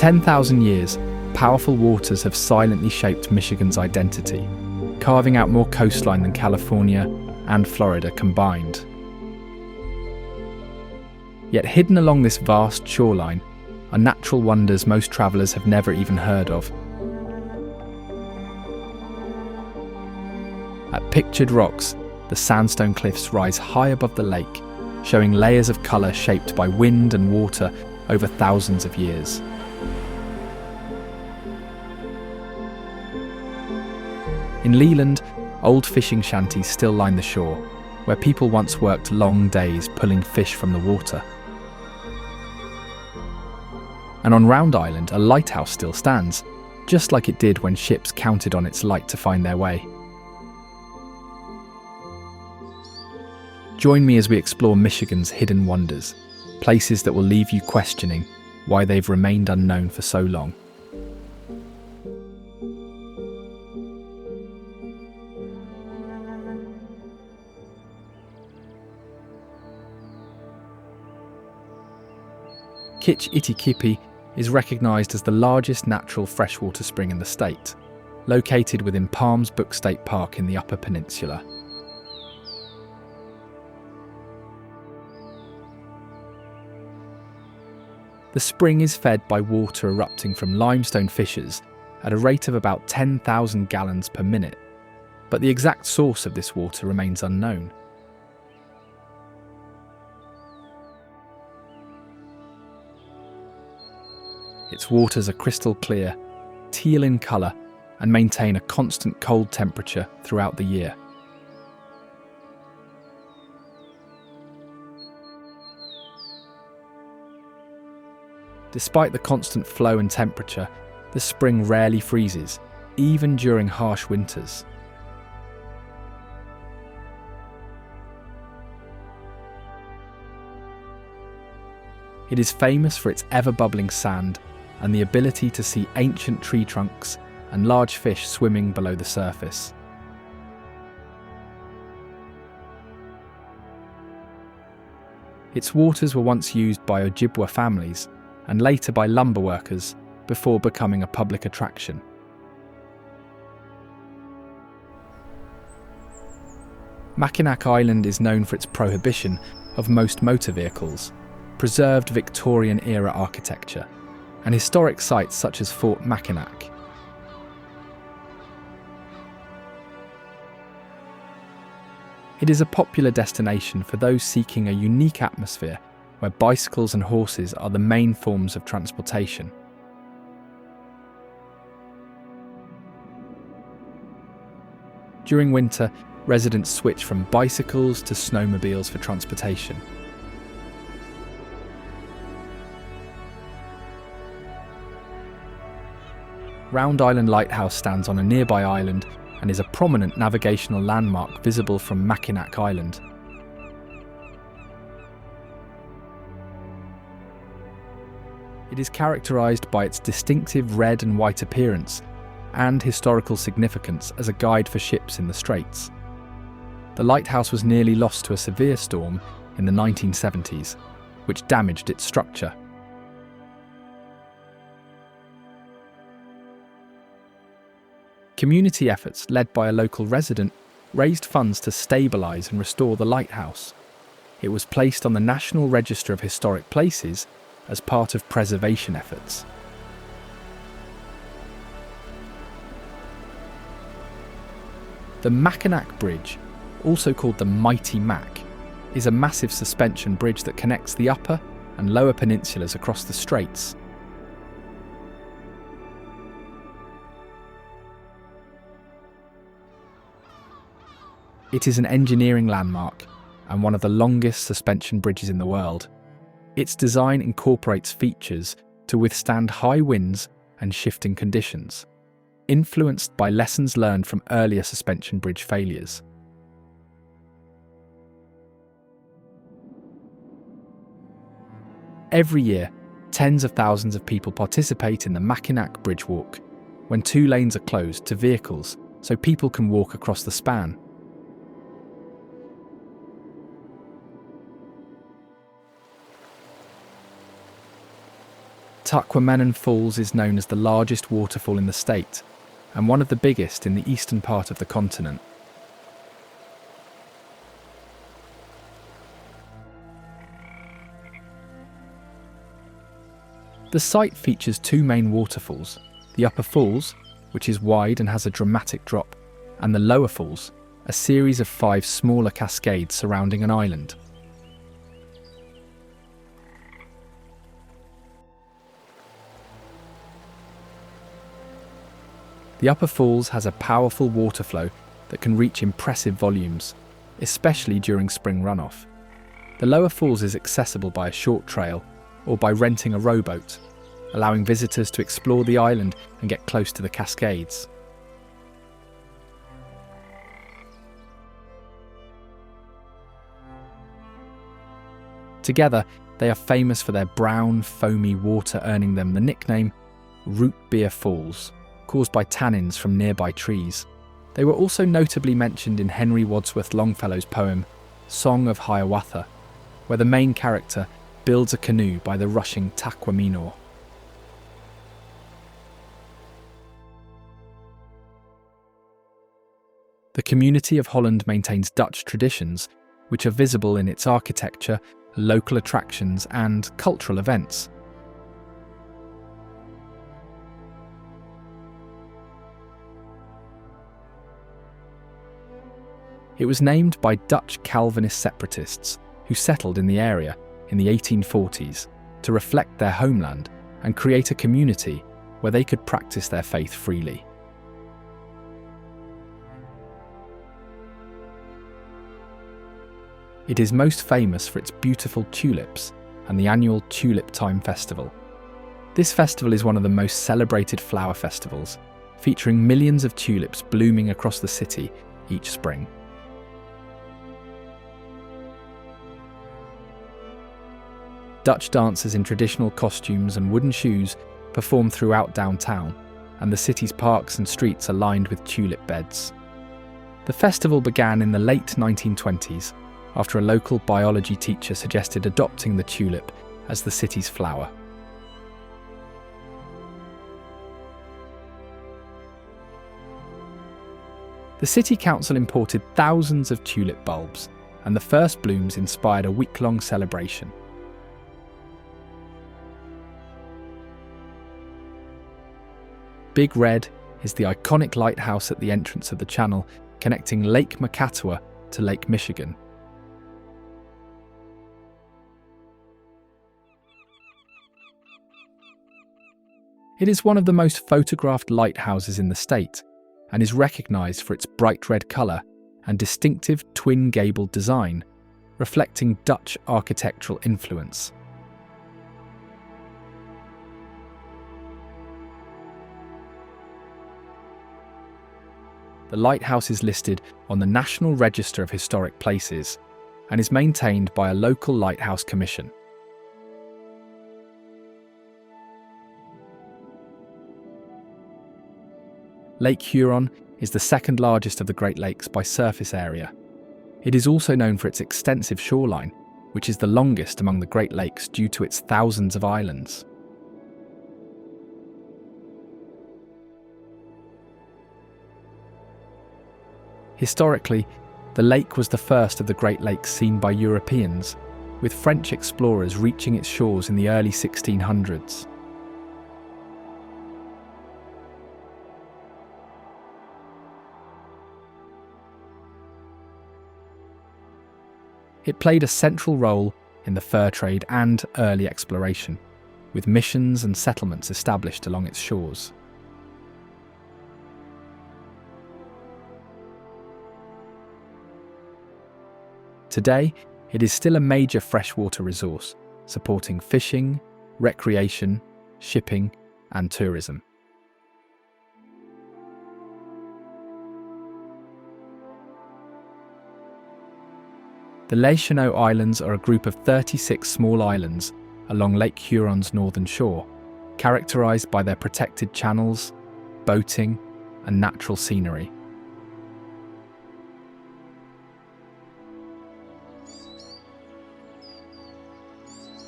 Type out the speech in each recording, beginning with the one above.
10,000 years, powerful waters have silently shaped Michigan's identity, carving out more coastline than California and Florida combined. Yet hidden along this vast shoreline are natural wonders most travellers have never even heard of. At Pictured Rocks, the sandstone cliffs rise high above the lake, showing layers of colour shaped by wind and water over thousands of years. In Leland, old fishing shanties still line the shore, where people once worked long days pulling fish from the water. And on Round Island, a lighthouse still stands, just like it did when ships counted on its light to find their way. Join me as we explore Michigan's hidden wonders, places that will leave you questioning why they've remained unknown for so long. Kitch-iti-kipi is recognised as the largest natural freshwater spring in the state, located within Palms Brook State Park in the Upper Peninsula. The spring is fed by water erupting from limestone fissures at a rate of about 10,000 gallons per minute, but the exact source of this water remains unknown. Its waters are crystal clear, teal in colour, and maintain a constant cold temperature throughout the year. Despite the constant flow and temperature, the spring rarely freezes, even during harsh winters. It is famous for its ever-bubbling sand and the ability to see ancient tree trunks and large fish swimming below the surface. Its waters were once used by Ojibwa families and later by lumber workers before becoming a public attraction. Mackinac Island is known for its prohibition of most motor vehicles, preserved Victorian-era architecture, and historic sites such as Fort Mackinac. It is a popular destination for those seeking a unique atmosphere where bicycles and horses are the main forms of transportation. During winter, residents switch from bicycles to snowmobiles for transportation. Round Island Lighthouse stands on a nearby island and is a prominent navigational landmark visible from Mackinac Island. It is characterised by its distinctive red and white appearance and historical significance as a guide for ships in the Straits. The lighthouse was nearly lost to a severe storm in the 1970s, which damaged its structure. Community efforts led by a local resident raised funds to stabilise and restore the lighthouse. It was placed on the National Register of Historic Places as part of preservation efforts. The Mackinac Bridge, also called the Mighty Mac, is a massive suspension bridge that connects the upper and lower peninsulas across the straits. It is an engineering landmark and one of the longest suspension bridges in the world. Its design incorporates features to withstand high winds and shifting conditions, influenced by lessons learned from earlier suspension bridge failures. Every year, tens of thousands of people participate in the Mackinac Bridge Walk, when 2 lanes are closed to vehicles so people can walk across the span. Tahquamenon Falls is known as the largest waterfall in the state and one of the biggest in the eastern part of the continent. The site features two main waterfalls, the Upper Falls, which is wide and has a dramatic drop, and the Lower Falls, a series of 5 smaller cascades surrounding an island. The Upper Falls has a powerful water flow that can reach impressive volumes, especially during spring runoff. The Lower Falls is accessible by a short trail or by renting a rowboat, allowing visitors to explore the island and get close to the cascades. Together, they are famous for their brown, foamy water, earning them the nickname Root Beer Falls, caused by tannins from nearby trees. They were also notably mentioned in Henry Wadsworth Longfellow's poem Song of Hiawatha, where the main character builds a canoe by the rushing Tahquamenon. The community of Holland maintains Dutch traditions, which are visible in its architecture, local attractions, and cultural events. It was named by Dutch Calvinist separatists who settled in the area in the 1840s to reflect their homeland and create a community where they could practice their faith freely. It is most famous for its beautiful tulips and the annual Tulip Time Festival. This festival is one of the most celebrated flower festivals, featuring millions of tulips blooming across the city each spring. Dutch dancers in traditional costumes and wooden shoes perform throughout downtown, and the city's parks and streets are lined with tulip beds. The festival began in the late 1920s after a local biology teacher suggested adopting the tulip as the city's flower. The city council imported thousands of tulip bulbs, and the first blooms inspired a week-long celebration. Big Red is the iconic lighthouse at the entrance of the channel, connecting Lake Makatawa to Lake Michigan. It is one of the most photographed lighthouses in the state and is recognised for its bright red colour and distinctive twin-gabled design, reflecting Dutch architectural influence. The lighthouse is listed on the National Register of Historic Places and is maintained by a local lighthouse commission. Lake Huron is the second largest of the Great Lakes by surface area. It is also known for its extensive shoreline, which is the longest among the Great Lakes due to its thousands of islands. Historically, the lake was the first of the Great Lakes seen by Europeans, with French explorers reaching its shores in the early 1600s. It played a central role in the fur trade and early exploration, with missions and settlements established along its shores. Today, it is still a major freshwater resource, supporting fishing, recreation, shipping, and tourism. The Cheneaux Islands are a group of 36 small islands along Lake Huron's northern shore, characterised by their protected channels, boating, and natural scenery.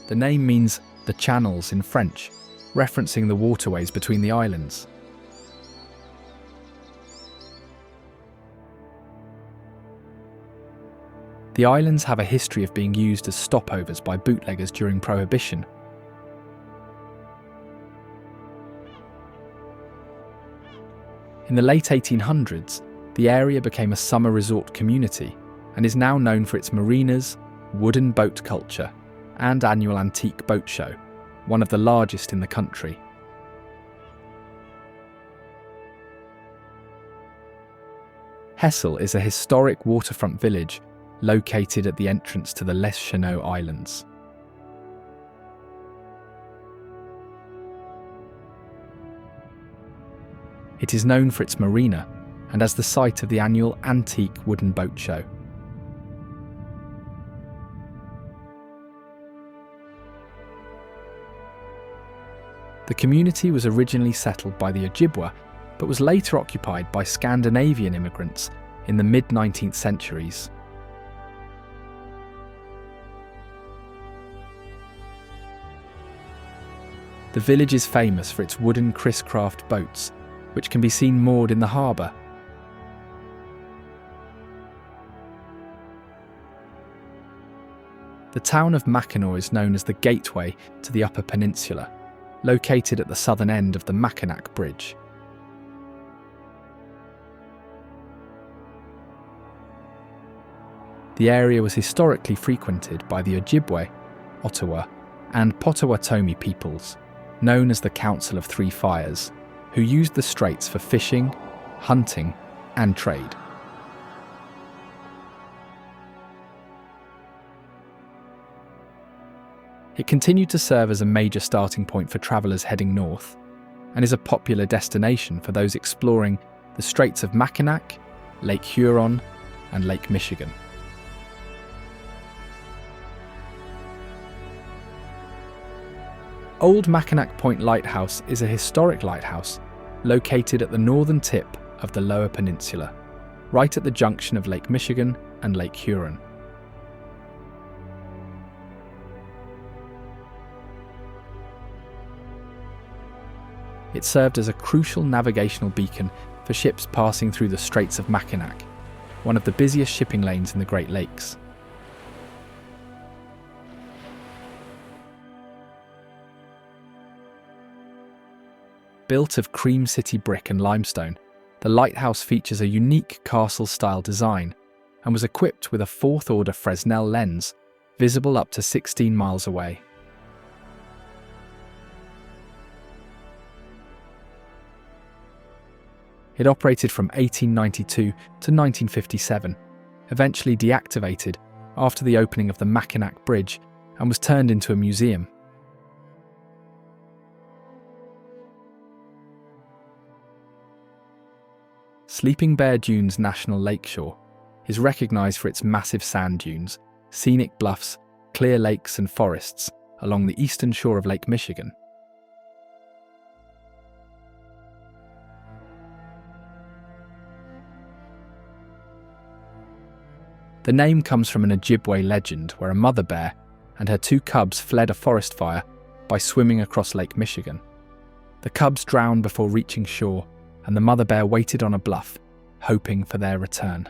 The name means the channels in French, referencing the waterways between the islands. The islands have a history of being used as stopovers by bootleggers during Prohibition. In the late 1800s, the area became a summer resort community and is now known for its marinas, wooden boat culture, and annual antique boat show, one of the largest in the country. Hessel is a historic waterfront village located at the entrance to the Les Cheneaux Islands. It is known for its marina and as the site of the annual antique wooden boat show. The community was originally settled by the Ojibwa, but was later occupied by Scandinavian immigrants in the mid-19th centuries. The village is famous for its wooden Chris-Craft boats, which can be seen moored in the harbour. The town of Mackinac is known as the gateway to the Upper Peninsula, located at the southern end of the Mackinac Bridge. The area was historically frequented by the Ojibwe, Ottawa, and Potawatomi peoples, known as the Council of Three Fires, who used the straits for fishing, hunting, and trade. It continued to serve as a major starting point for travellers heading north, and is a popular destination for those exploring the Straits of Mackinac, Lake Huron, and Lake Michigan. Old Mackinac Point Lighthouse is a historic lighthouse located at the northern tip of the Lower Peninsula, right at the junction of Lake Michigan and Lake Huron. It served as a crucial navigational beacon for ships passing through the Straits of Mackinac, one of the busiest shipping lanes in the Great Lakes. Built of Cream City brick and limestone, the lighthouse features a unique castle-style design and was equipped with a fourth-order Fresnel lens, visible up to 16 miles away. It operated from 1892 to 1957, eventually deactivated after the opening of the Mackinac Bridge, and was turned into a museum. Sleeping Bear Dunes National Lakeshore is recognised for its massive sand dunes, scenic bluffs, clear lakes and forests along the eastern shore of Lake Michigan. The name comes from an Ojibwe legend where a mother bear and her two cubs fled a forest fire by swimming across Lake Michigan. The cubs drowned before reaching shore, and the mother bear waited on a bluff, hoping for their return.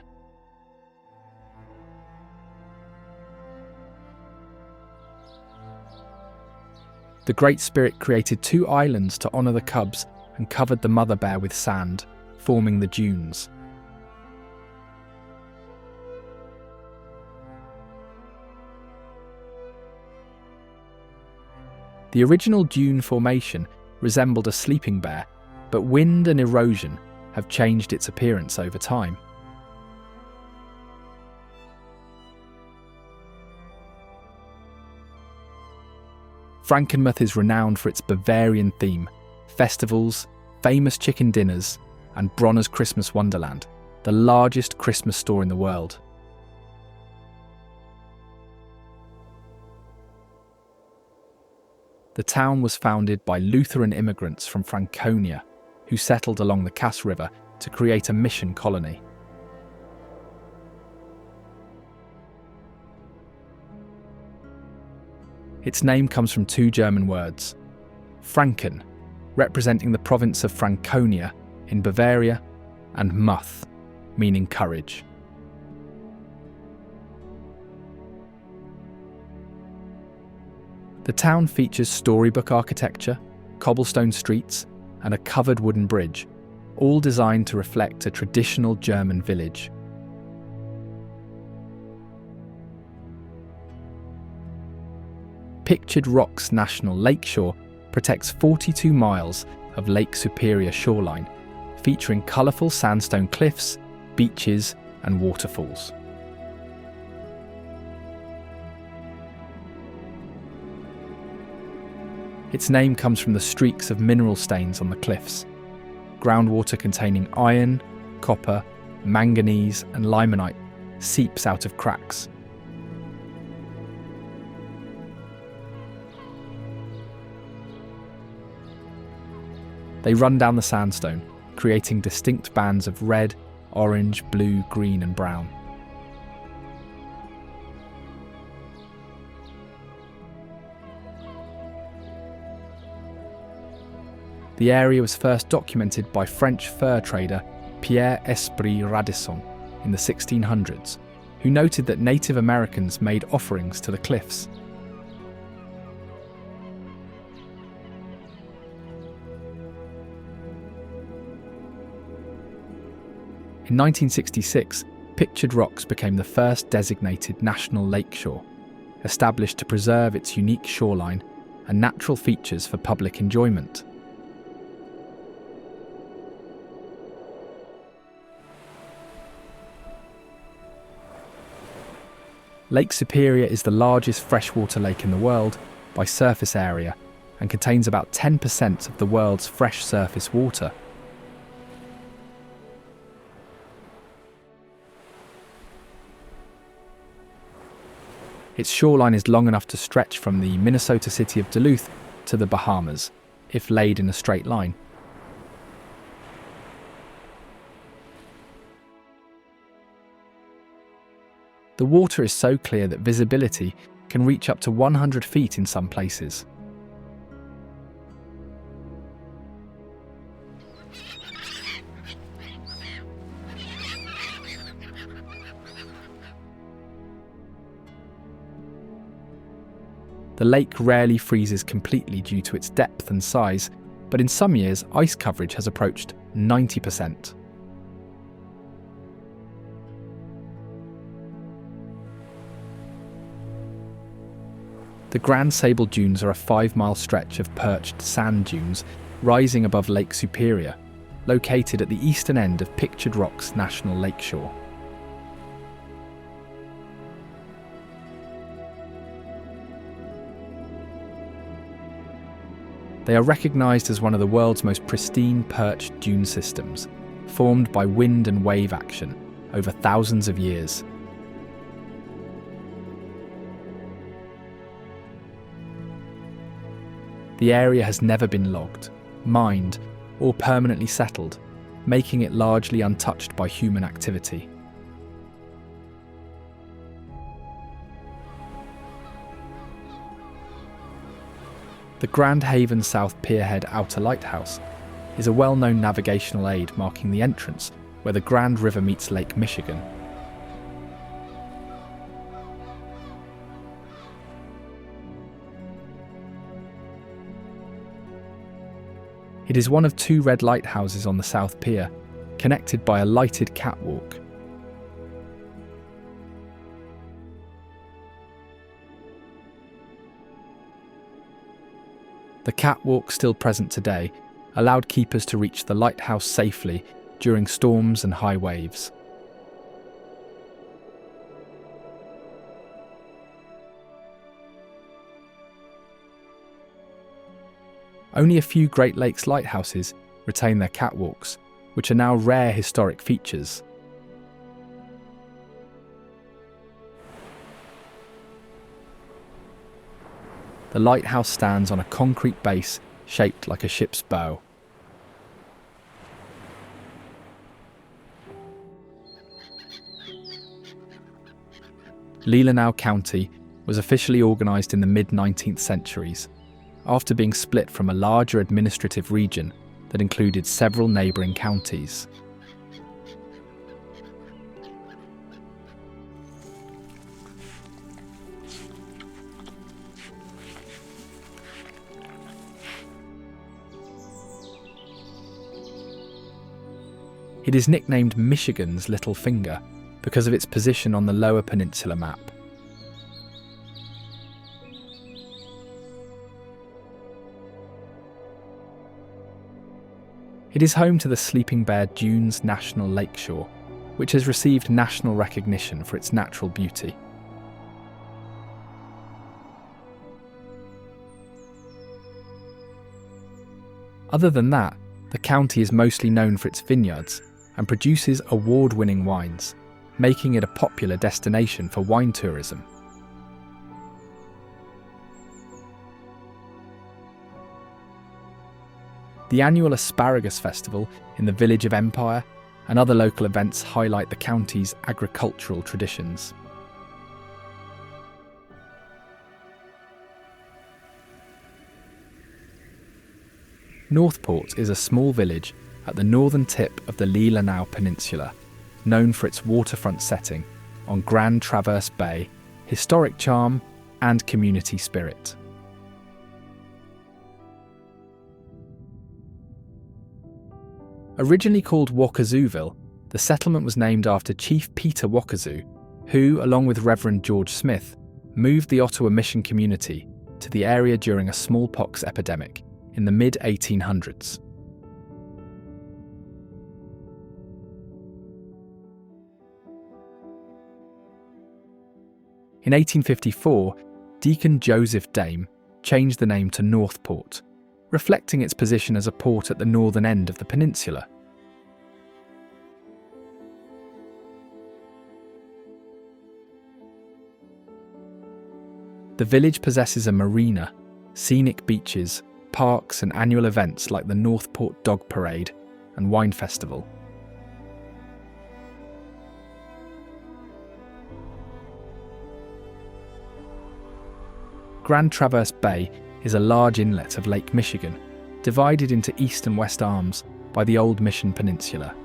The Great Spirit created two islands to honour the cubs and covered the mother bear with sand, forming the dunes. The original dune formation resembled a sleeping bear, but wind and erosion have changed its appearance over time. Frankenmuth is renowned for its Bavarian theme, festivals, famous chicken dinners, and Bronner's Christmas Wonderland, the largest Christmas store in the world. The town was founded by Lutheran immigrants from Franconia, who settled along the Cass River to create a mission colony. Its name comes from two German words. Franken, representing the province of Franconia in Bavaria, and Muth, meaning courage. The town features storybook architecture, cobblestone streets, and a covered wooden bridge, all designed to reflect a traditional German village. Pictured Rocks National Lakeshore protects 42 miles of Lake Superior shoreline, featuring colourful sandstone cliffs, beaches, and waterfalls. Its name comes from the streaks of mineral stains on the cliffs. Groundwater containing iron, copper, manganese, and limonite seeps out of cracks. They run down the sandstone, creating distinct bands of red, orange, blue, green, and brown. The area was first documented by French fur trader Pierre Esprit Radisson in the 1600s, who noted that Native Americans made offerings to the cliffs. In 1966, Pictured Rocks became the first designated national lakeshore, established to preserve its unique shoreline and natural features for public enjoyment. Lake Superior is the largest freshwater lake in the world by surface area and contains about 10% of the world's fresh surface water. Its shoreline is long enough to stretch from the Minnesota city of Duluth to the Bahamas, if laid in a straight line. The water is so clear that visibility can reach up to 100 feet in some places. The lake rarely freezes completely due to its depth and size, but in some years ice coverage has approached 90%. The Grand Sable Dunes are a 5-mile stretch of perched sand dunes rising above Lake Superior, located at the eastern end of Pictured Rocks National Lakeshore. They are recognised as one of the world's most pristine perched dune systems, formed by wind and wave action over thousands of years. The area has never been logged, mined, or permanently settled, making it largely untouched by human activity. The Grand Haven South Pierhead Outer Lighthouse is a well-known navigational aid marking the entrance where the Grand River meets Lake Michigan. It is one of 2 red lighthouses on the South Pier, connected by a lighted catwalk. The catwalk, still present today, allowed keepers to reach the lighthouse safely during storms and high waves. Only a few Great Lakes lighthouses retain their catwalks, which are now rare historic features. The lighthouse stands on a concrete base shaped like a ship's bow. Leelanau County was officially organised in the mid-19th centuries, after being split from a larger administrative region that included several neighbouring counties. It is nicknamed Michigan's Little Finger because of its position on the Lower Peninsula map. It is home to the Sleeping Bear Dunes National Lakeshore, which has received national recognition for its natural beauty. Other than that, the county is mostly known for its vineyards and produces award-winning wines, making it a popular destination for wine tourism. The annual Asparagus Festival in the Village of Empire and other local events highlight the county's agricultural traditions. Northport is a small village at the northern tip of the Leelanau Peninsula, known for its waterfront setting on Grand Traverse Bay, historic charm and community spirit. Originally called Wakazooville, the settlement was named after Chief Peter Wakazoo, who, along with Reverend George Smith, moved the Ottawa mission community to the area during a smallpox epidemic in the mid-1800s. In 1854, Deacon Joseph Dame changed the name to Northport, reflecting its position as a port at the northern end of the peninsula. The village possesses a marina, scenic beaches, parks and annual events like the Northport Dog Parade and Wine Festival. Grand Traverse Bay is a large inlet of Lake Michigan, divided into east and west arms by the Old Mission Peninsula.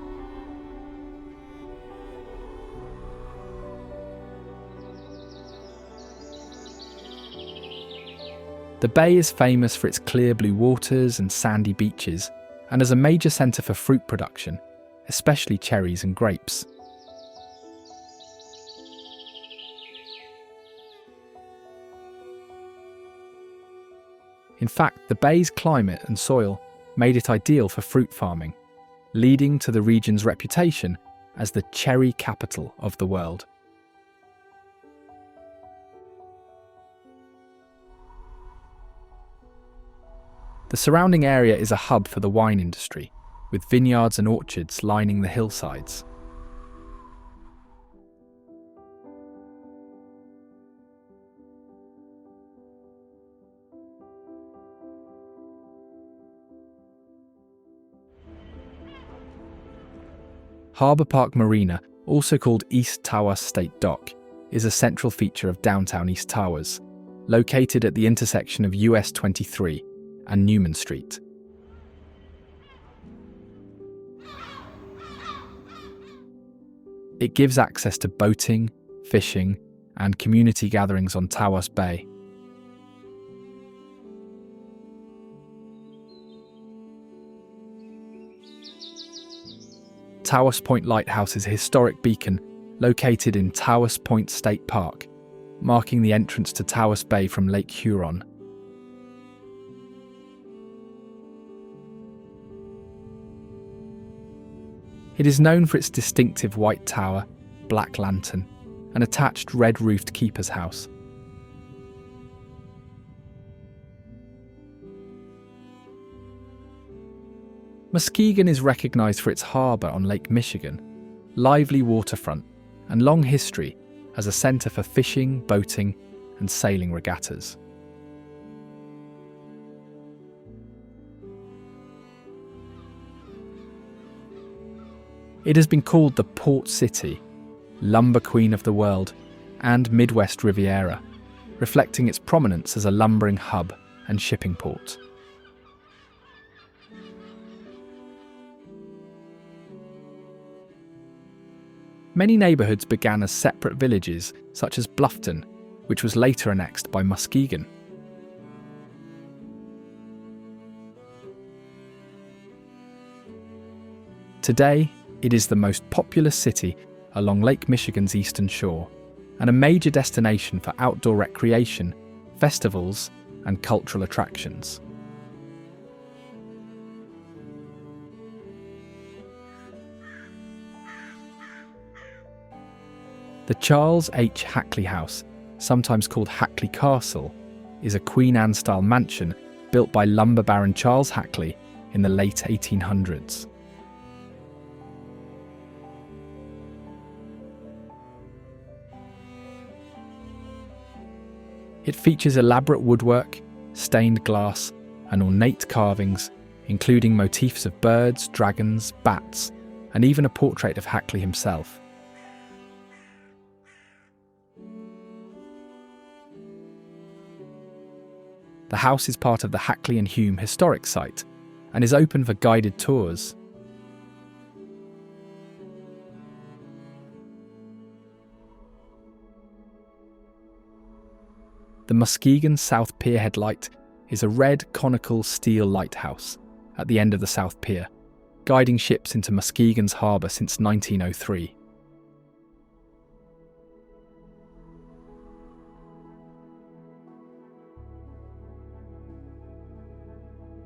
The bay is famous for its clear blue waters and sandy beaches, and as a major centre for fruit production, especially cherries and grapes. In fact, the bay's climate and soil made it ideal for fruit farming, leading to the region's reputation as the cherry capital of the world. The surrounding area is a hub for the wine industry, with vineyards and orchards lining the hillsides. Harbour Park Marina, also called East Tawas State Dock, is a central feature of downtown East Tawas, located at the intersection of US 23 and Newman Street. It gives access to boating, fishing, and community gatherings on Tawas Bay. Tawas Point Lighthouse is a historic beacon located in Tawas Point State Park, marking the entrance to Tawas Bay from Lake Huron. It is known for its distinctive white tower, black lantern, and attached red-roofed keeper's house. Muskegon is recognised for its harbour on Lake Michigan, lively waterfront, and long history as a centre for fishing, boating, and sailing regattas. It has been called the Port City, Lumber Queen of the World, and Midwest Riviera, reflecting its prominence as a lumbering hub and shipping port. Many neighbourhoods began as separate villages, such as Bluffton, which was later annexed by Muskegon. Today, it is the most populous city along Lake Michigan's eastern shore, and a major destination for outdoor recreation, festivals, and cultural attractions. The Charles H. Hackley House, sometimes called Hackley Castle, is a Queen Anne-style mansion built by lumber baron Charles Hackley in the late 1800s. It features elaborate woodwork, stained glass, and ornate carvings, including motifs of birds, dragons, bats, and even a portrait of Hackley himself. The house is part of the Hackley and Hume Historic Site and is open for guided tours. The Muskegon South Pier Headlight is a red conical steel lighthouse at the end of the South Pier, guiding ships into Muskegon's harbour since 1903.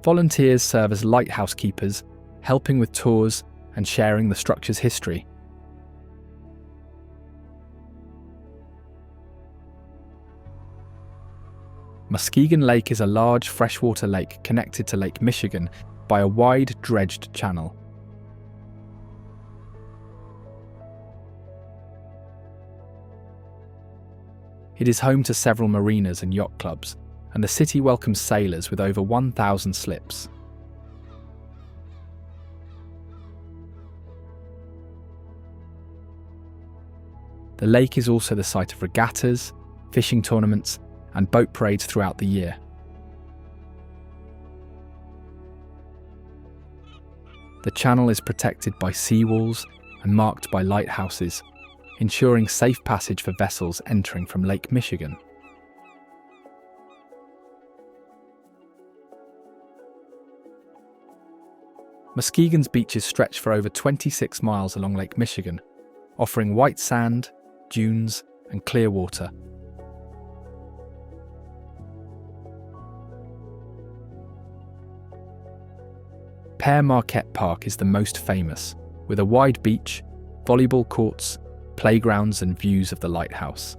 Volunteers serve as lighthouse keepers, helping with tours and sharing the structure's history. Muskegon Lake is a large freshwater lake connected to Lake Michigan by a wide dredged channel. It is home to several marinas and yacht clubs, and the city welcomes sailors with over 1,000 slips. The lake is also the site of regattas, fishing tournaments, and boat parades throughout the year. The channel is protected by seawalls and marked by lighthouses, ensuring safe passage for vessels entering from Lake Michigan. Muskegon's beaches stretch for over 26 miles along Lake Michigan, offering white sand, dunes, and clear water. Pere Marquette Park is the most famous, with a wide beach, volleyball courts, playgrounds, and views of the lighthouse.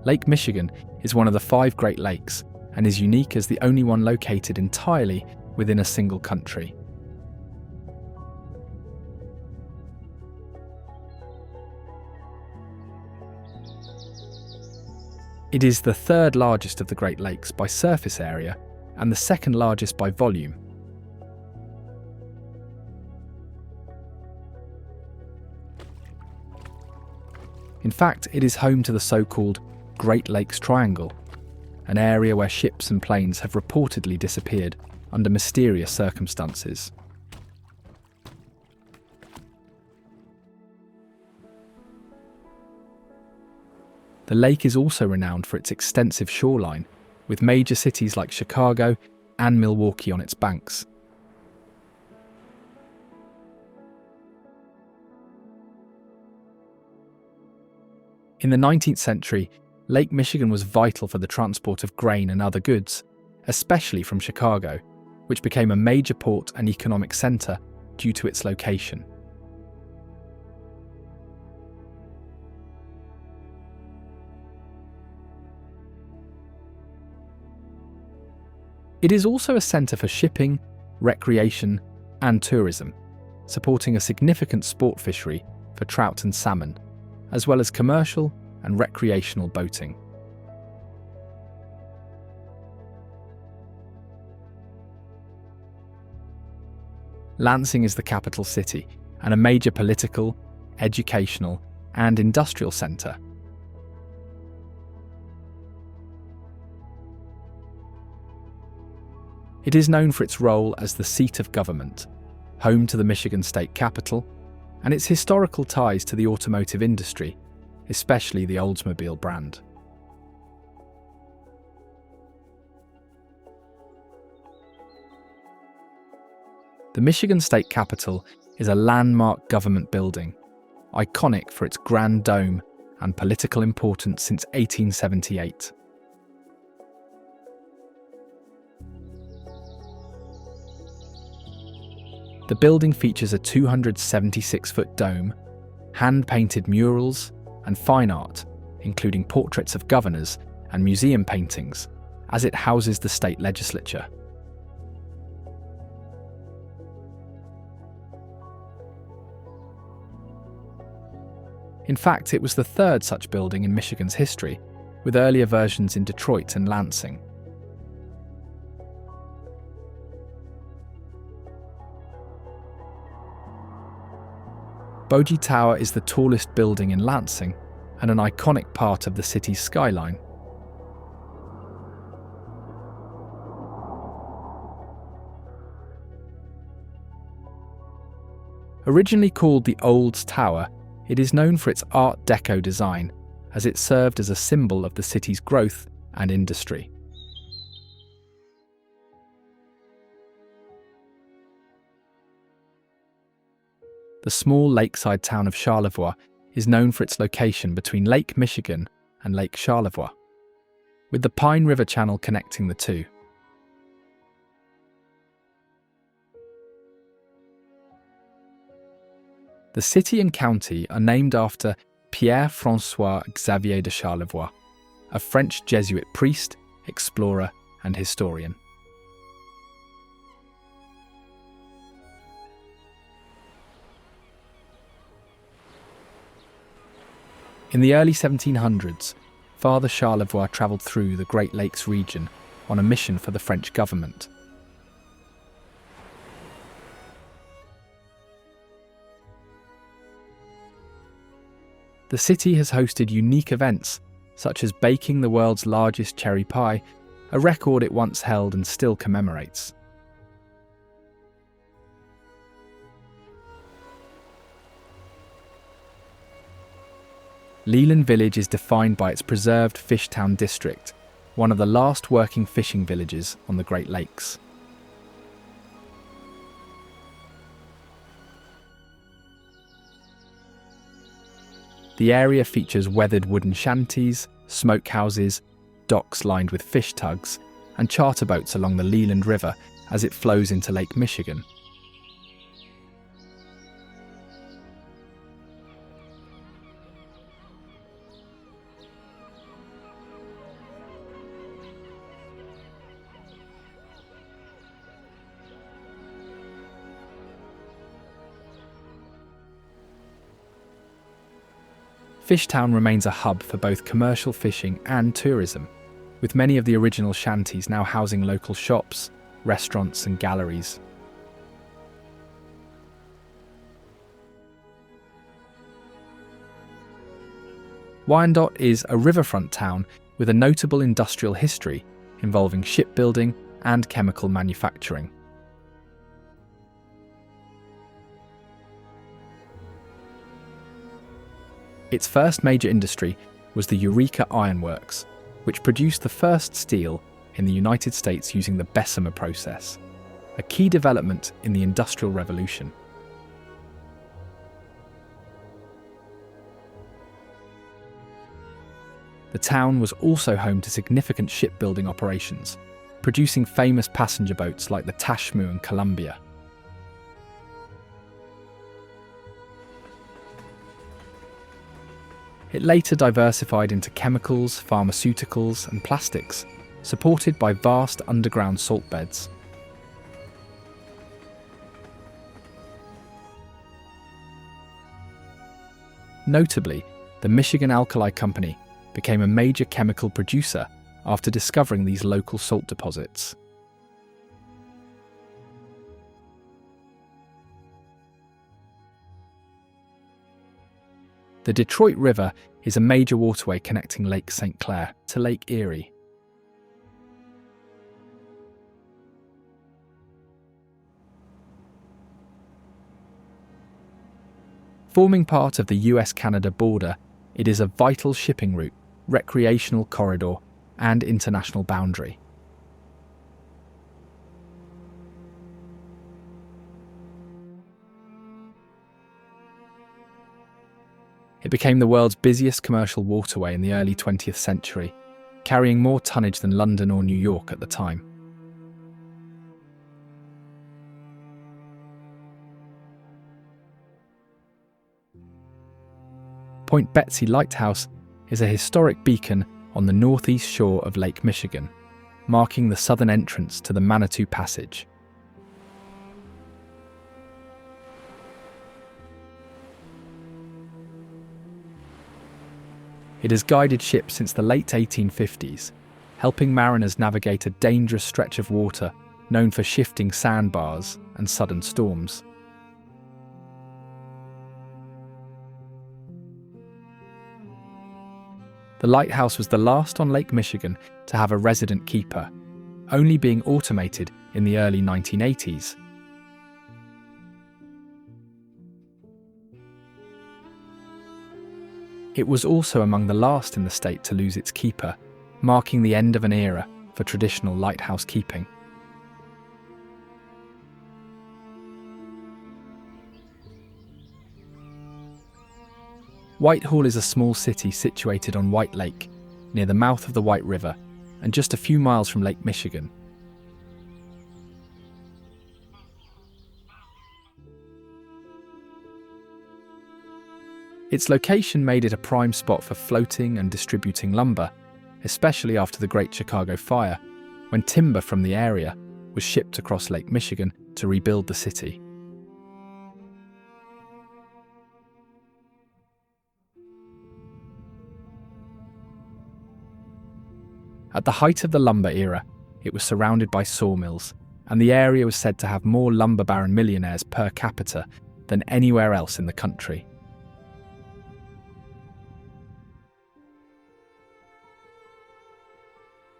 Lake Michigan is one of the 5 Great Lakes and is unique as the only one located entirely within a single country. It is the 3rd largest of the Great Lakes by surface area and the 2nd largest by volume. In fact, it is home to the so-called Great Lakes Triangle, an area where ships and planes have reportedly disappeared under mysterious circumstances. The lake is also renowned for its extensive shoreline, with major cities like Chicago and Milwaukee on its banks. In the 19th century, Lake Michigan was vital for the transport of grain and other goods, especially from Chicago, which became a major port and economic centre due to its location. It is also a centre for shipping, recreation, and tourism, supporting a significant sport fishery for trout and salmon, as well as commercial and recreational boating. Lansing is the capital city and a major political, educational, and industrial centre. It is known for its role as the seat of government, home to the Michigan state capital, and its historical ties to the automotive industry, especially the Oldsmobile brand. The Michigan State Capitol is a landmark government building, iconic for its grand dome and political importance since 1878. The building features a 276-foot dome, hand-painted murals, and fine art, including portraits of governors and museum paintings, as it houses the state legislature. In fact, it was the third such building in Michigan's history, with earlier versions in Detroit and Lansing. Boji Tower is the tallest building in Lansing and an iconic part of the city's skyline. Originally called the Olds Tower, it is known for its Art Deco design, as it served as a symbol of the city's growth and industry. The small lakeside town of Charlevoix is known for its location between Lake Michigan and Lake Charlevoix, with the Pine River Channel connecting the two. The city and county are named after Pierre-François Xavier de Charlevoix, a French Jesuit priest, explorer, and historian. In the early 1700s, Father Charlevoix travelled through the Great Lakes region on a mission for the French government. The city has hosted unique events, such as baking the world's largest cherry pie, a record it once held and still commemorates. Leland Village is defined by its preserved Fishtown district, one of the last working fishing villages on the Great Lakes. The area features weathered wooden shanties, smokehouses, docks lined with fish tugs, and charter boats along the Leland River as it flows into Lake Michigan. Fishtown remains a hub for both commercial fishing and tourism, with many of the original shanties now housing local shops, restaurants and galleries. Wyandotte is a riverfront town with a notable industrial history involving shipbuilding and chemical manufacturing. Its first major industry was the Eureka Iron Works, which produced the first steel in the United States using the Bessemer process, a key development in the Industrial Revolution. The town was also home to significant shipbuilding operations, producing famous passenger boats like the Tahquamenon and Columbia. It later diversified into chemicals, pharmaceuticals, and plastics, supported by vast underground salt beds. Notably, the Michigan Alkali Company became a major chemical producer after discovering these local salt deposits. The Detroit River is a major waterway connecting Lake St. Clair to Lake Erie. Forming part of the US-Canada border, it is a vital shipping route, recreational corridor, and international boundary. It became the world's busiest commercial waterway in the early 20th century, carrying more tonnage than London or New York at the time. Point Betsie Lighthouse is a historic beacon on the northeast shore of Lake Michigan, marking the southern entrance to the Manitou Passage. It has guided ships since the late 1850s, helping mariners navigate a dangerous stretch of water known for shifting sandbars and sudden storms. The lighthouse was the last on Lake Michigan to have a resident keeper, only being automated in the early 1980s. It was also among the last in the state to lose its keeper, marking the end of an era for traditional lighthouse keeping. Whitehall is a small city situated on White Lake, near the mouth of the White River, and just a few miles from Lake Michigan. Its location made it a prime spot for floating and distributing lumber, especially after the Great Chicago Fire, when timber from the area was shipped across Lake Michigan to rebuild the city. At the height of the lumber era, it was surrounded by sawmills, and the area was said to have more lumber baron millionaires per capita than anywhere else in the country.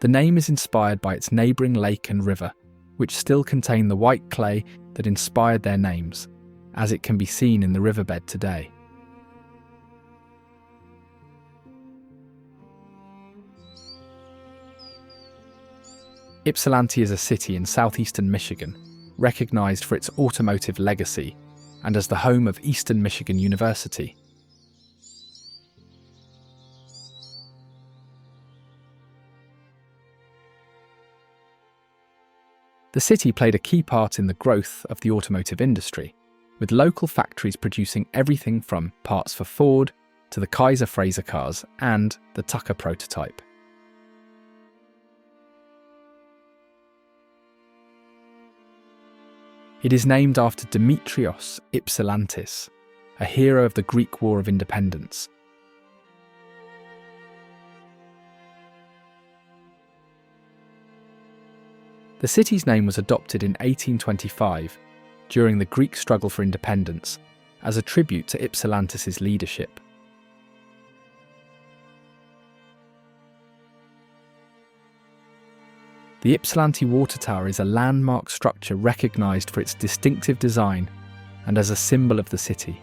The name is inspired by its neighbouring lake and river, which still contain the white clay that inspired their names, as it can be seen in the riverbed today. Ypsilanti is a city in southeastern Michigan, recognised for its automotive legacy and as the home of Eastern Michigan University. The city played a key part in the growth of the automotive industry, with local factories producing everything from parts for Ford to the Kaiser Frazer cars and the Tucker prototype. It is named after Demetrios Ypsilantis, a hero of the Greek War of Independence. The city's name was adopted in 1825, during the Greek struggle for independence, as a tribute to Ypsilantis' leadership. The Ypsilanti Water Tower is a landmark structure recognised for its distinctive design and as a symbol of the city.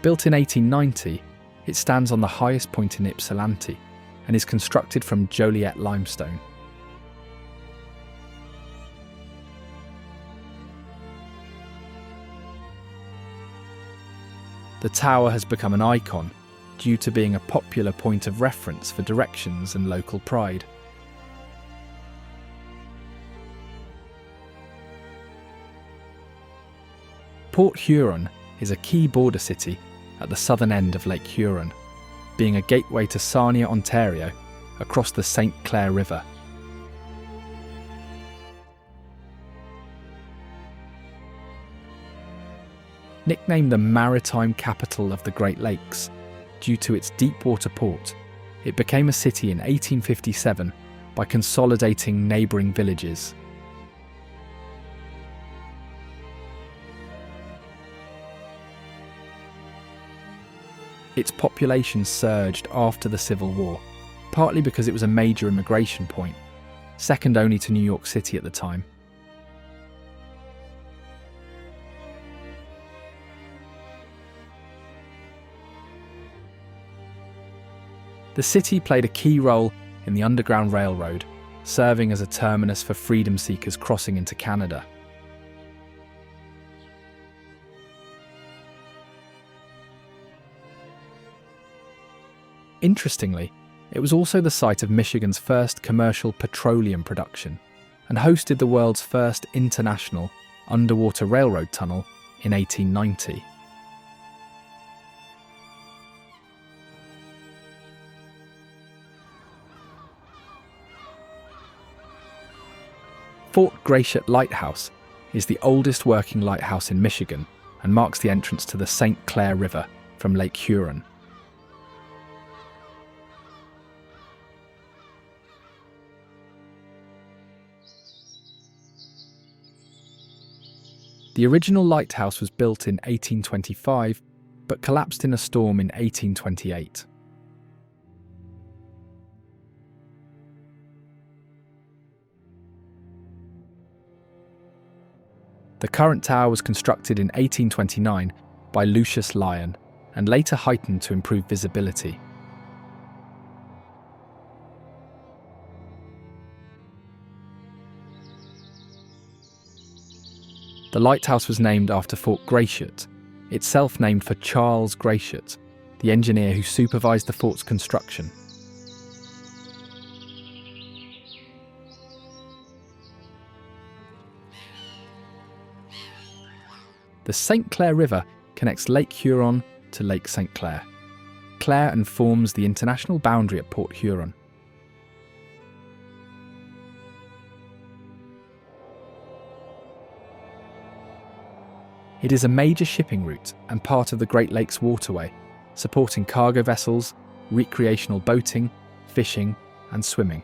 Built in 1890, it stands on the highest point in Ypsilanti and is constructed from Joliet limestone. The tower has become an icon due to being a popular point of reference for directions and local pride. Port Huron is a key border city at the southern end of Lake Huron, being a gateway to Sarnia, Ontario, across the St. Clair River. Nicknamed the maritime capital of the Great Lakes, due to its deep water port, it became a city in 1857 by consolidating neighbouring villages. Its population surged after the Civil War, partly because it was a major immigration point, second only to New York City at the time. The city played a key role in the Underground Railroad, serving as a terminus for freedom seekers crossing into Canada. Interestingly, it was also the site of Michigan's first commercial petroleum production and hosted the world's first international underwater railroad tunnel in 1890. Fort Gratiot Lighthouse is the oldest working lighthouse in Michigan and marks the entrance to the St. Clair River from Lake Huron. The original lighthouse was built in 1825, but collapsed in a storm in 1828. The current tower was constructed in 1829 by Lucius Lyon and later heightened to improve visibility. The lighthouse was named after Fort Gratiot, itself named for Charles Gratiot, the engineer who supervised the fort's construction. The St. Clair River connects Lake Huron to Lake St. Clair, and forms the international boundary at Port Huron. It is a major shipping route and part of the Great Lakes Waterway, supporting cargo vessels, recreational boating, fishing, and swimming.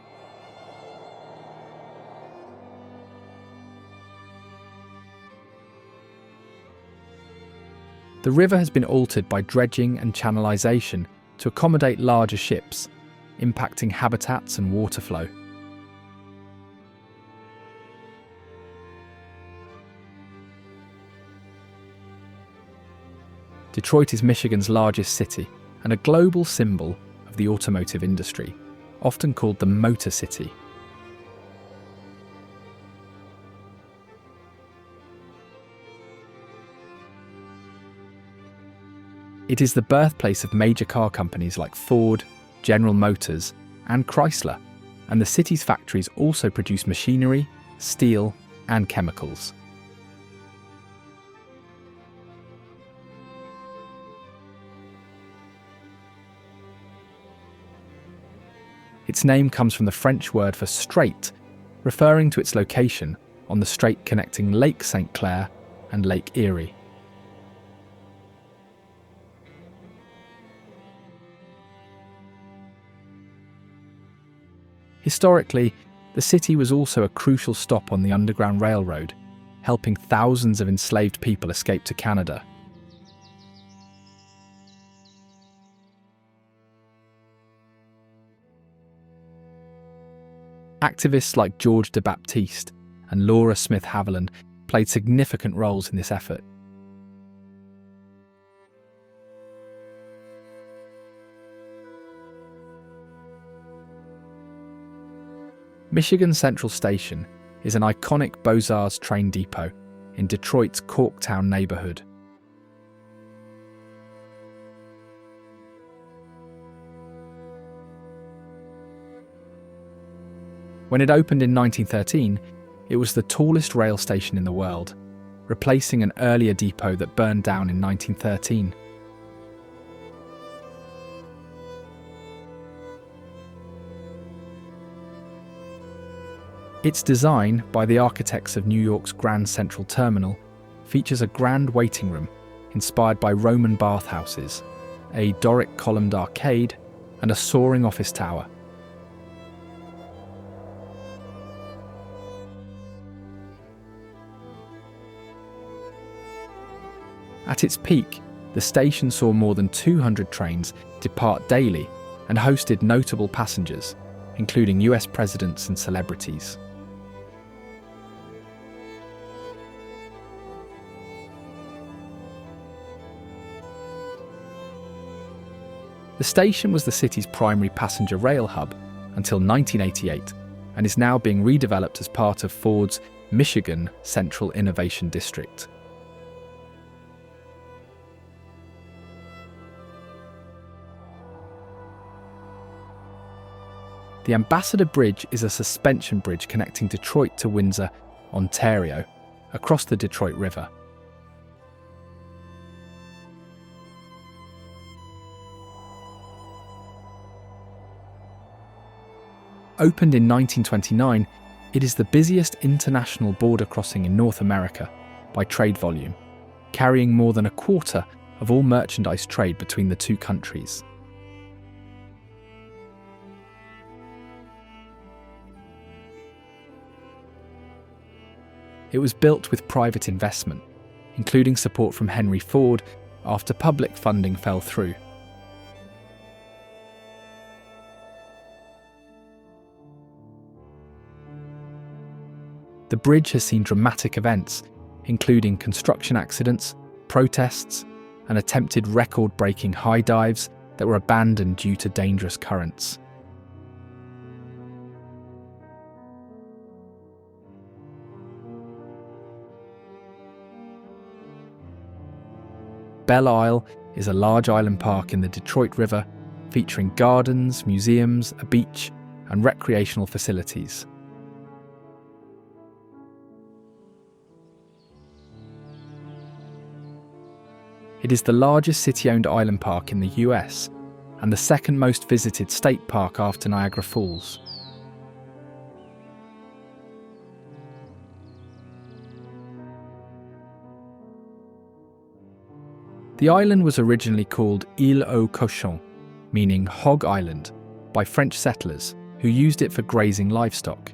The river has been altered by dredging and channelization to accommodate larger ships, impacting habitats and water flow. Detroit is Michigan's largest city and a global symbol of the automotive industry, often called the Motor City. It is the birthplace of major car companies like Ford, General Motors, and Chrysler, and the city's factories also produce machinery, steel, and chemicals. Its name comes from the French word for strait, referring to its location on the strait connecting Lake St. Clair and Lake Erie. Historically, the city was also a crucial stop on the Underground Railroad, helping thousands of enslaved people escape to Canada. Activists like George de Baptiste and Laura Smith Haviland played significant roles in this effort. Michigan Central Station is an iconic Beaux-Arts train depot in Detroit's Corktown neighborhood. When it opened in 1913, it was the tallest rail station in the world, replacing an earlier depot that burned down in 1913. Its design, by the architects of New York's Grand Central Terminal, features a grand waiting room inspired by Roman bathhouses, a Doric columned arcade, and a soaring office tower. At its peak, the station saw more than 200 trains depart daily and hosted notable passengers, including US presidents and celebrities. The station was the city's primary passenger rail hub until 1988 and is now being redeveloped as part of Ford's Michigan Central Innovation District. The Ambassador Bridge is a suspension bridge connecting Detroit to Windsor, Ontario, across the Detroit River. Opened in 1929, it is the busiest international border crossing in North America by trade volume, carrying more than a quarter of all merchandise trade between the two countries. It was built with private investment, including support from Henry Ford after public funding fell through. The bridge has seen dramatic events, including construction accidents, protests, and attempted record-breaking high dives that were abandoned due to dangerous currents. Belle Isle is a large island park in the Detroit River, featuring gardens, museums, a beach, and recreational facilities. It is the largest city-owned island park in the US and the second most visited state park after Niagara Falls. The island was originally called Île aux Cochons, meaning Hog Island, by French settlers who used it for grazing livestock.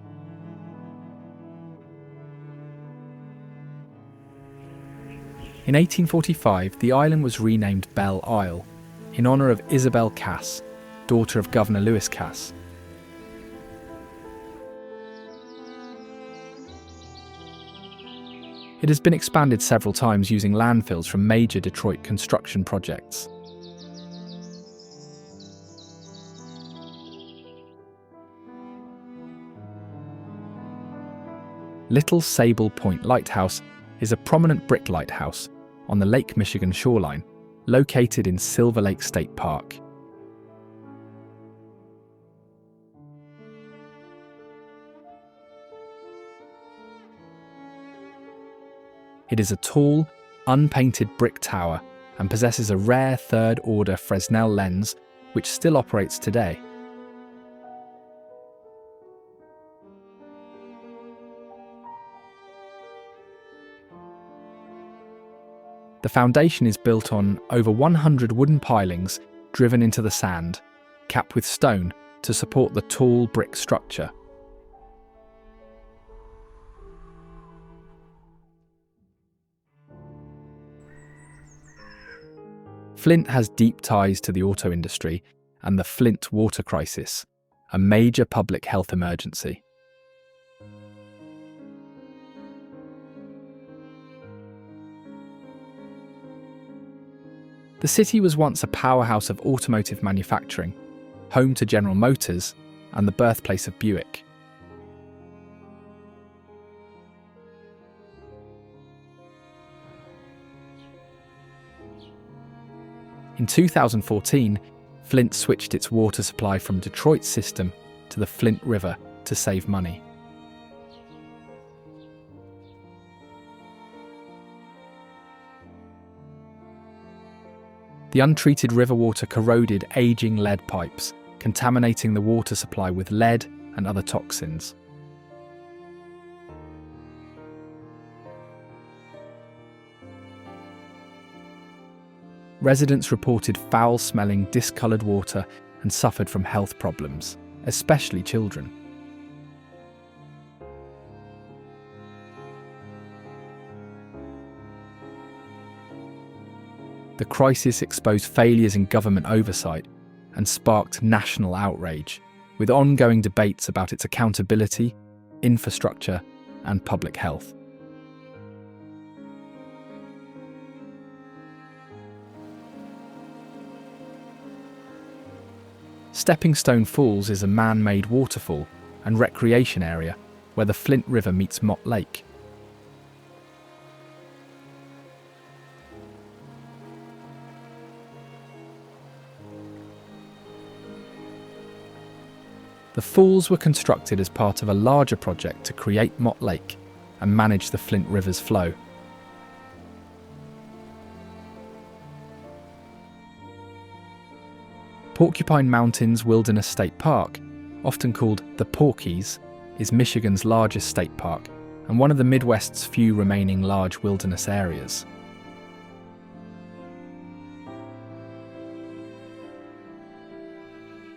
In 1845, the island was renamed Belle Isle, in honour of Isabel Cass, daughter of Governor Lewis Cass. It has been expanded several times using landfills from major Detroit construction projects. Little Sable Point Lighthouse is a prominent brick lighthouse on the Lake Michigan shoreline, located in Silver Lake State Park. It is a tall, unpainted brick tower and possesses a rare third-order Fresnel lens, which still operates today. The foundation is built on over 100 wooden pilings driven into the sand, capped with stone to support the tall brick structure. Flint has deep ties to the auto industry and the Flint water crisis, a major public health emergency. The city was once a powerhouse of automotive manufacturing, home to General Motors and the birthplace of Buick. In 2014, Flint switched its water supply from Detroit's system to the Flint River to save money. The untreated river water corroded aging lead pipes, contaminating the water supply with lead and other toxins. Residents reported foul-smelling, discoloured water and suffered from health problems, especially children. The crisis exposed failures in government oversight and sparked national outrage, with ongoing debates about its accountability, infrastructure, and public health. Stepping Stone Falls is a man-made waterfall and recreation area where the Flint River meets Mott Lake. The falls were constructed as part of a larger project to create Mott Lake and manage the Flint River's flow. Porcupine Mountains Wilderness State Park, often called the Porkies, is Michigan's largest state park and one of the Midwest's few remaining large wilderness areas.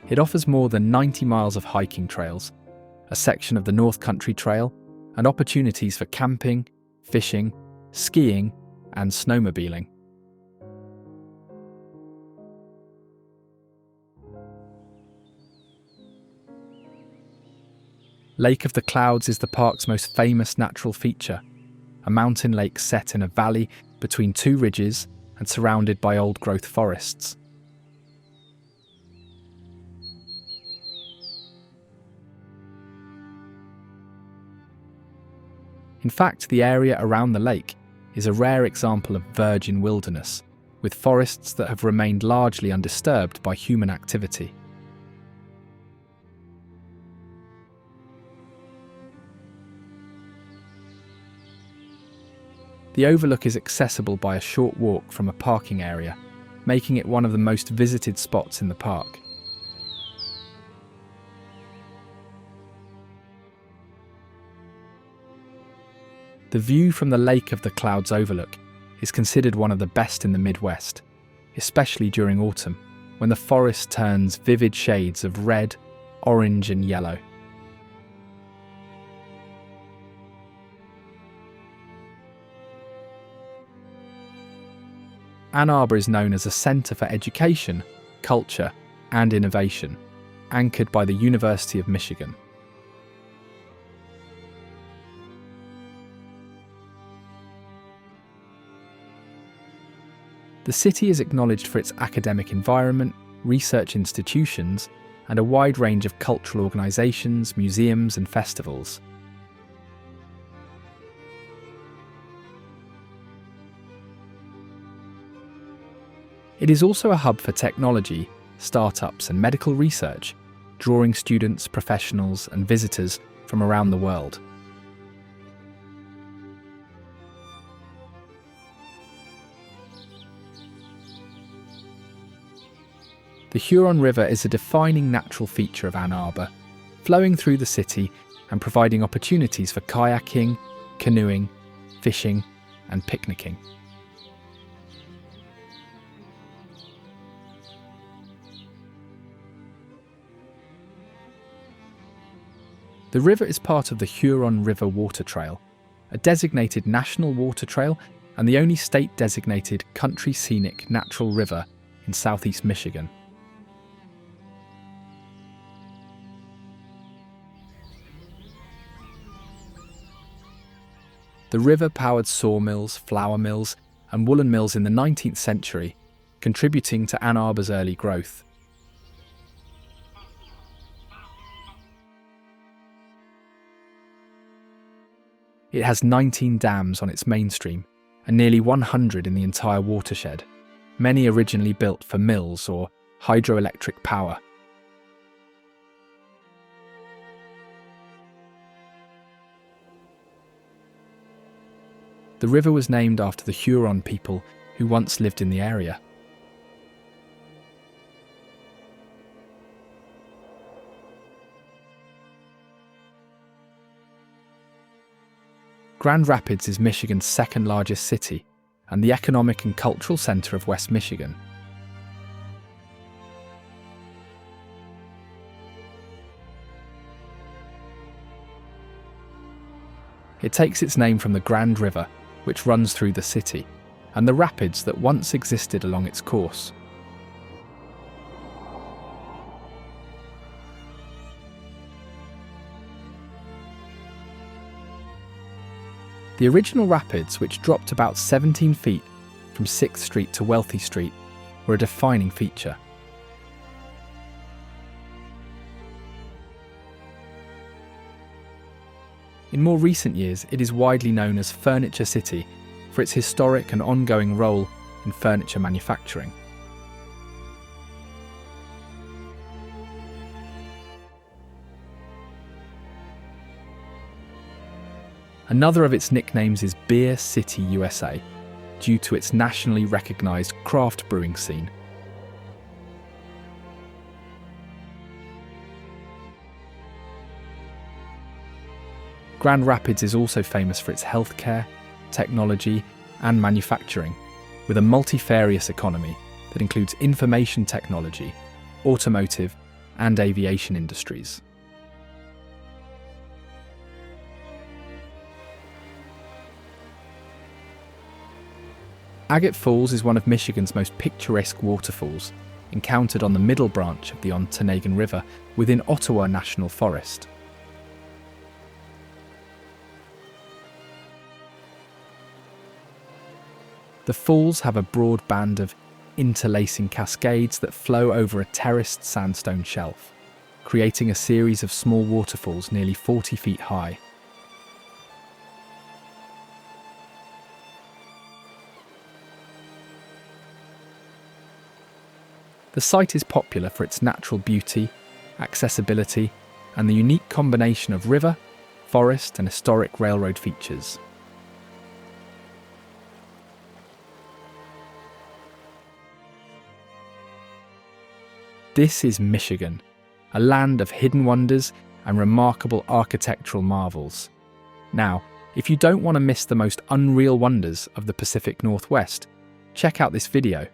It offers more than 90 miles of hiking trails, a section of the North Country Trail, and opportunities for camping, fishing, skiing, and snowmobiling. Lake of the Clouds is the park's most famous natural feature, a mountain lake set in a valley between two ridges and surrounded by old-growth forests. In fact, the area around the lake is a rare example of virgin wilderness, with forests that have remained largely undisturbed by human activity. The overlook is accessible by a short walk from a parking area, making it one of the most visited spots in the park. The view from the Lake of the Clouds overlook is considered one of the best in the Midwest, especially during autumn, when the forest turns vivid shades of red, orange, and yellow. Ann Arbor is known as a centre for education, culture, and innovation, anchored by the University of Michigan. The city is acknowledged for its academic environment, research institutions, and a wide range of cultural organisations, museums, and festivals. It is also a hub for technology, startups, and medical research, drawing students, professionals, and visitors from around the world. The Huron River is a defining natural feature of Ann Arbor, flowing through the city and providing opportunities for kayaking, canoeing, fishing, and picnicking. The river is part of the Huron River Water Trail, a designated national water trail and the only state-designated country scenic natural river in southeast Michigan. The river powered sawmills, flour mills, and woolen mills in the 19th century, contributing to Ann Arbor's early growth. It has 19 dams on its mainstream and nearly 100 in the entire watershed, many originally built for mills or hydroelectric power. The river was named after the Huron people who once lived in the area. Grand Rapids is Michigan's second largest city and the economic and cultural centre of West Michigan. It takes its name from the Grand River, which runs through the city, and the rapids that once existed along its course. The original rapids, which dropped about 17 feet from 6th Street to Wealthy Street, were a defining feature. In more recent years, it is widely known as Furniture City for its historic and ongoing role in furniture manufacturing. Another of its nicknames is Beer City, USA, due to its nationally recognised craft brewing scene. Grand Rapids is also famous for its healthcare, technology, and manufacturing, with a multifarious economy that includes information technology, automotive, and aviation industries. Agate Falls is one of Michigan's most picturesque waterfalls, encountered on the middle branch of the Ontonagon River within Ottawa National Forest. The falls have a broad band of interlacing cascades that flow over a terraced sandstone shelf, creating a series of small waterfalls nearly 40 feet high. The site is popular for its natural beauty, accessibility, and the unique combination of river, forest, and historic railroad features. This is Michigan, a land of hidden wonders and remarkable architectural marvels. Now, if you don't want to miss the most unreal wonders of the Pacific Northwest, check out this video.